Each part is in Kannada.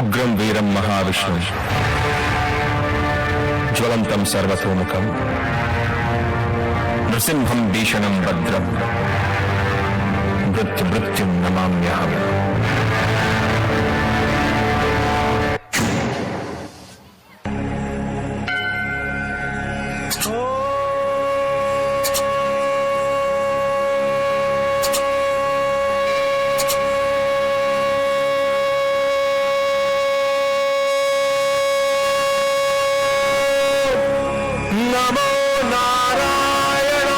उग्रं वीरं महाविष्णु ज्वलन्तं सर्वतोमुखं नृसिंहं भीषणं भद्रं मृत्युं नमाम्यहम्। नमो नारायणाय।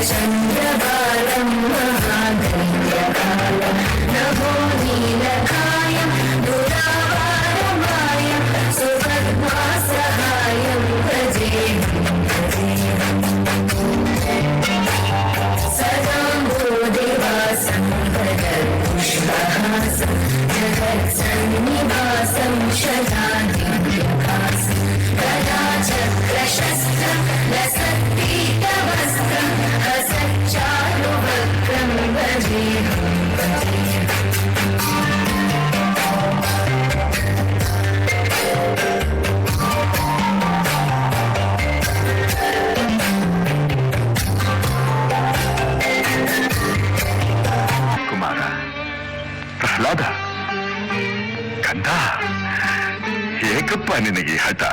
चन्द्रबालं महादैत्यकालं नभो नीलकायं दुरावारमायं सुभद्मासहायं सदाम्बोधिवासं भरतपुष्पहासं जगत्सन्निवासं शतादिव्यकासं गदा चक्रशस्त्रं लसत्पीतवस्त्रं असच्चारुवक्त्रं भजेऽहं ಕುಮಾರ, ಪ್ರಹ್ಲಾದ, ಕಂದ, ಏಕಪ್ಪ ನಿನಗೆ ಹಠ?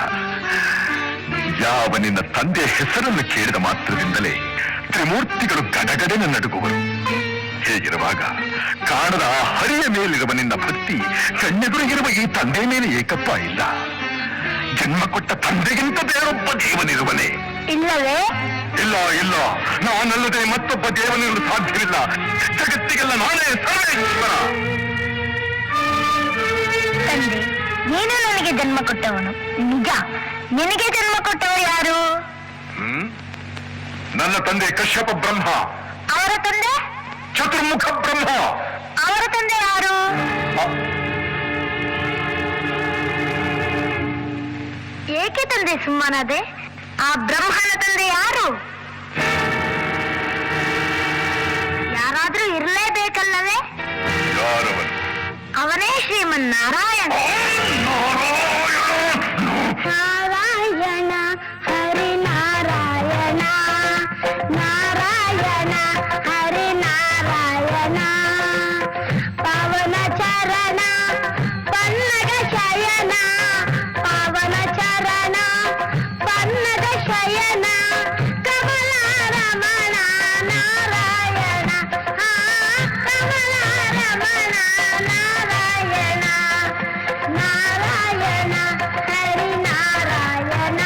ಯಾವ ನಿನ್ನ ತಂದೆ ಹೆಸರನ್ನು ಕೇಳಿದ ಮಾತ್ರದಿಂದಲೇ ತ್ರಿಮೂರ್ತಿಗಳು ಗಡಗಡೆನ ನಡುಗುವರು. ಹೇಗಿರುವಾಗ ಕಾಣದ ಆ ಹರಿಯ ಮೇಲಿರುವ ನಿನ್ನ ಭಕ್ತಿ ಕಣ್ಣೆದುರಿಗಿರುವ ಈ ತಂದೆ ಮೇಲೆ ಏಕಪ್ಪ ಇಲ್ಲ. ಜನ್ಮ ಕೊಟ್ಟ ತಂದೆಗಿಂತ ಬೇರೊಬ್ಬ ದೇವನಿರುವನೇ? ಇಲ್ಲವೇ? ಇಲ್ಲ ಇಲ್ಲ, ನಾನಲ್ಲದೆ ಮತ್ತೊಬ್ಬ ದೇವನಿರಲು ಸಾಧ್ಯವಿಲ್ಲ. ಜಗತ್ತಿಗೆಲ್ಲ ನಾನೇ ಸರ್ವೇಶ್ವರ. ತಂದೆ, ನೀನು ನನಗೆ ಜನ್ಮ ಕೊಟ್ಟವನು ನಿಜ. ನಿನಗೆ ಜನ್ಮ ಕೊಟ್ಟವರು ಯಾರು? ನನ್ನ ತಂದೆ ಕಶ್ಯಪ ಬ್ರಹ್ಮ. ಅವರ ತಂದೆ ಚತುರ್ಮುಖ ಬ್ರಹ್ಮ. ಅವರ ತಂದೆ ಯಾರು? ಏಕೆ ತಂದೆ ಸುಮ್ಮನಾದೆ? ಆ ಬ್ರಹ್ಮನ ತಂದೆ ಯಾರು? ಯಾರಾದ್ರೂ ಇರಲೇಬೇಕಲ್ಲವೇ? ಯಾರವನು? ಅವನೇ ಶ್ರೀಮನ್ನಾರಾಯಣ. ನಾರಾಯಣ ಹರಿ ನಾರಾಯಣ, ನಾರಾಯಣ ಹರಿ ನಾರಾಯಣ, ಪವನ ಚರಣ ಪನ್ನಗ ಶಯನ, ಪವನ ಚರಣ ಪನ್ನಗ ಶಯನ, ಕಮಲ ರಮಣ ನಾರಾಯಣ, ಕಮಲ ರಮಣ ನಾರಾಯಣ, ನಾರಾಯಣ ಹರಿ ನಾರಾಯಣ.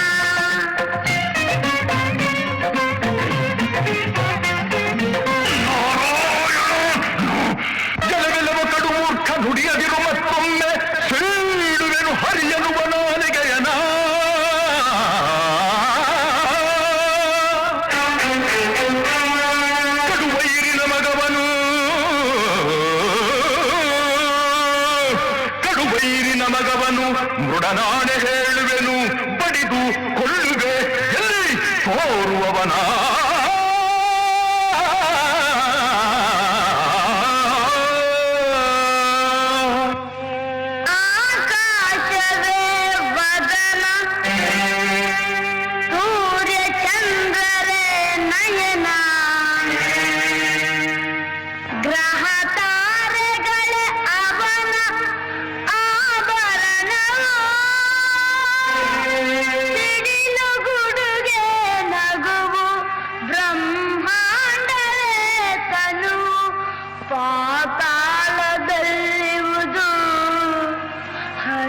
ಜಲವೆಲ್ಲವ ಕಡು ಮೂರ್ಖ ನುಡಿಯದಿರು ಮತ್ತೊಮ್ಮೆ ಸೀಡುವೆನು ಹರಿಯನುವ ನಾಲಿಗೆಯನ. ಕಡುವೈರಿನ ಮಗವನು, ಕಡುವೈರಿನ ಮಗವನು ಮೃಡನಾಣೆ ಹೇಳುವೆನು, ಬಡಿದು ಕೊಲ್ಲುವೆ ಎಲ್ಲಿ ತೋರುವವನ. ಆಕಾಶವೇ ವದನ, ಸೂರ್ಯ ಚಂದ್ರರೇ ನಯನ, ಗ್ರಹ ತಾರೆಗಳೇ ಅವನ ಆಭರಣ, ಸಿಡಿಲು ಗುಡುಗೆ ನಗುವು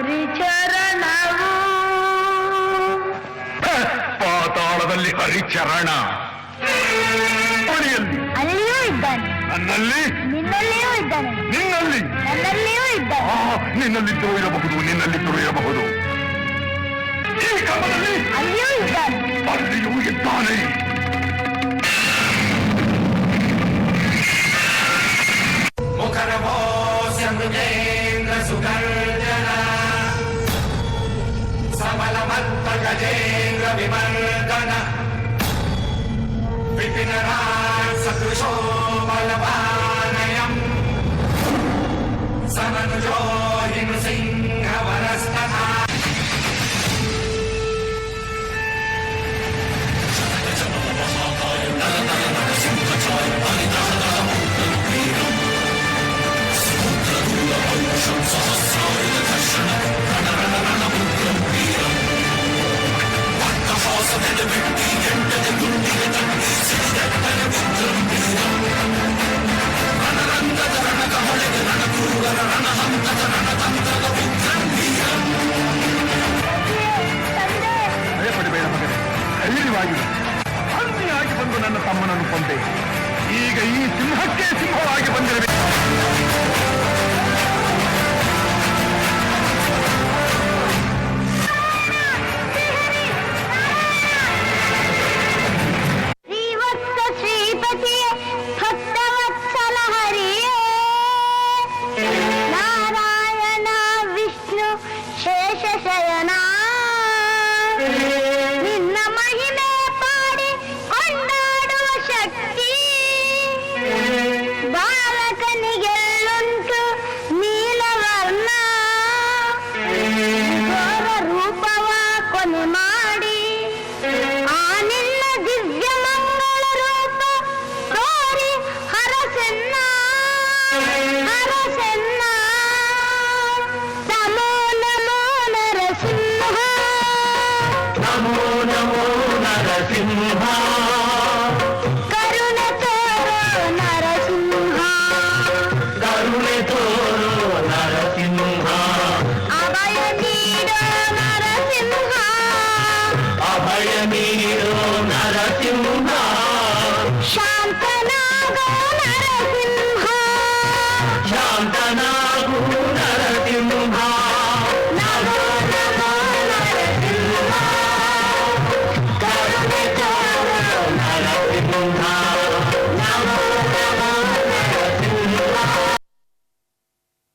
ಹರಿಚರಣವು. ಪಾತಾಳದಲ್ಲಿ ಹರಿಚರಣ. ಮನೆಯಲ್ಲಿ ಅಲ್ಲಿಯೂ ಇದ್ದಾನೆ, ನನ್ನಲ್ಲಿ, ನಿನ್ನಲ್ಲಿಯೂ ಇದ್ದಾನೆ, ನಿನ್ನಲ್ಲಿ, ನನ್ನಲ್ಲಿಯೂ ಇದ್ದಾನೆ. ನಿನ್ನಲ್ಲಿದ್ದರೂ ಇರಬಹುದು, ನಿನ್ನಲ್ಲಿದ್ದರೂ ಇರಬಹುದು. ಈ ಕಾಲದಲ್ಲಿ ಅಲ್ಲಿಯೂ ಇದ್ದಾನೆ, ಅಲ್ಲಿಯೂ ಇದ್ದಾನೆ. ಮುಖರಭೋಸ್ಯ ಮೃಗೇಂದ್ರ ಸುಗರ್ಜನ ಸಬಲಮತ್ತ ಗಜೇಂದ್ರ ವಿಮರ್ದನ ವಿಪಿನರಾಟ್ ಸದೃಶೋ ಬಲವಾನಯಂ ಸಮನುಜೋ ಹಿಂಸಿಂಹ ವರಸ್ತಥಾ ಭಯಪಡಬೇಡ ಮಗನೇ, ಧೈರ್ಯವಾಗಿರು. ಹಂದಿಯಾಗಿ ಬಂದು ನನ್ನ ತಮ್ಮನನ್ನು ಕೊಂದೆ. ಈಗ ಈ ಸಿಂಹಕ್ಕೆ ಸಿಂಹವಾಗಿ ಬಂದಿರಬೇಕು. ಶ್ರೀವತ್ಸ ಶ್ರೀಪತಿಯೇ ಭಕ್ತವತ್ಸಲ ಹರಿಯೇ ನಾರಾಯಣ ವಿಷ್ಣು ಶೇಷಶಯನ ನಿನ್ನ ಮಹಿಮೆ ಪಾಡಿ ಕೊಂಡಾಡುವ ಶಕ್ತಿ ಬಾಲಕನಿಗೆಲ್ಲುಂಟು ನೀಲವರ್ಣ ಘೋರ ರೂಪವ ಕೊನೆ ಮಾಡಿ ಆ ನಿನ್ನ ದಿವ್ಯ ಮಂಗಳ ರೂಪ ತೋರಿ ಹರಸೆನ್ನ ಹರಸೆನ್ನ ನಮೋ ನಮೋ ನರಸಿಂಹ ನಮೋ ನಮೋ ನರಸಿಂಹ ಕರುಣೆ ತೋರೋ ನರಸಿಂಹ ಕರುಣೆ ತೋರೋ ನರಸಿಂಹ ಅಭಯ ನೀಡೋ ನರಸಿಂಹ ಅಭಯ ನೀಡೋ ನರಸಿಂಹ